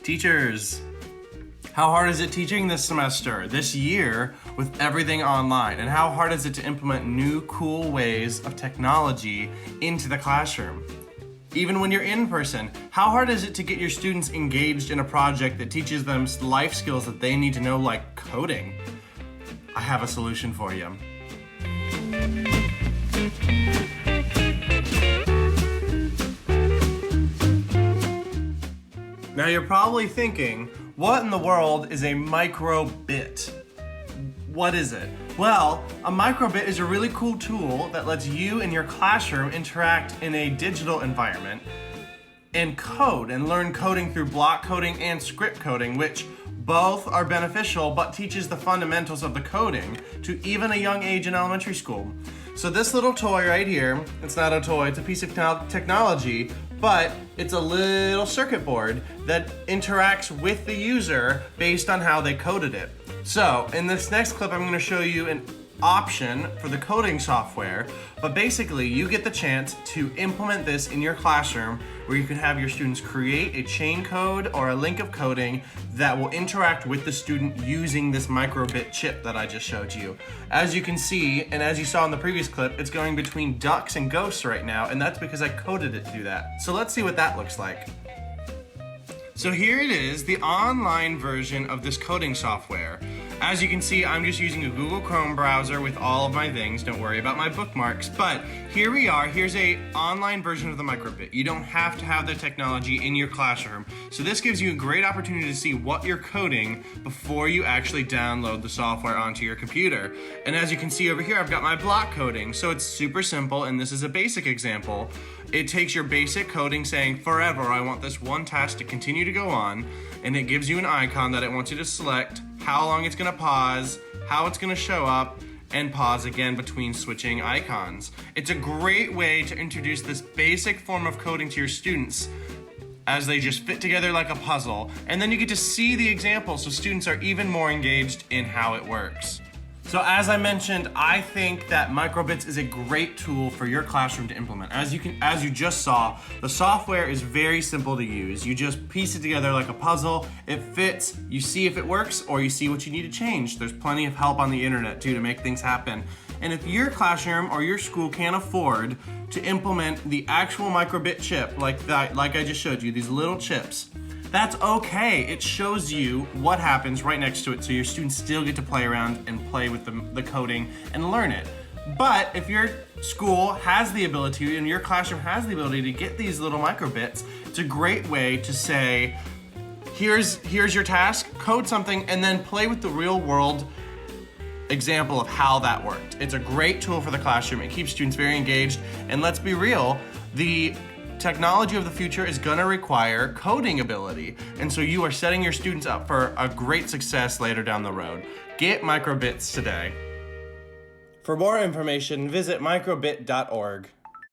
Teachers, how hard is it teaching this semester, this year, with everything online? And how hard is it to implement new, cool ways of technology into the classroom? Even when you're in person, how hard is it to get your students engaged in a project that teaches them life skills that they need to know, like coding? I have a solution for you. Now you're probably thinking, what in the world is a microbit? What is it? Well, a microbit is a really cool tool that lets you and your classroom interact in a digital environment and code and learn coding through block coding and script coding, which both are beneficial but teaches the fundamentals of the coding to even a young age in elementary school. So this little toy right here, it's not a toy, it's a piece of technology, but it's a little circuit board that interacts with the user based on how they coded it. So in this next clip, I'm going to show you an option for the coding software, but basically you get the chance to implement this in your classroom where you can have your students create a chain code or a link of coding that will interact with the student using this microbit chip that I just showed you. As you can see, and as you saw in the previous clip, it's going between ducks and ghosts right now, and that's because I coded it to do that. So let's see what that looks like. So here it is, the online version of this coding software. As you can see, I'm just using a Google Chrome browser with all of my things. Don't worry about my bookmarks. But here we are. Here's a online version of the microbit. You don't have to have the technology in your classroom. So this gives you a great opportunity to see what you're coding before you actually download the software onto your computer. And as you can see over here, I've got my block coding. So it's super simple, and this is a basic example. It takes your basic coding saying, forever, I want this one task to continue to go on, and it gives you an icon that it wants you to select, how long it's gonna pause, how it's gonna show up, and pause again between switching icons. It's a great way to introduce this basic form of coding to your students as they just fit together like a puzzle, and then you get to see the example so students are even more engaged in how it works. So as I mentioned, I think that microbits is a great tool for your classroom to implement. As you just saw, the software is very simple to use. You just piece it together like a puzzle. It fits, you see if it works, or you see what you need to change. There's plenty of help on the internet too to make things happen. And if your classroom or your school can't afford to implement the actual microbit chip like I just showed you, these little chips, that's okay. It shows you what happens right next to it so your students still get to play around and play with the coding and learn it. But if your school has the ability and your classroom has the ability to get these little microbits, it's a great way to say, here's your task, code something, and then play with the real world example of how that worked. It's a great tool for the classroom. It keeps students very engaged, and let's be real, the technology of the future is gonna require coding ability, and so you are setting your students up for a great success later down the road. Get microbits today. For more information, visit microbit.org.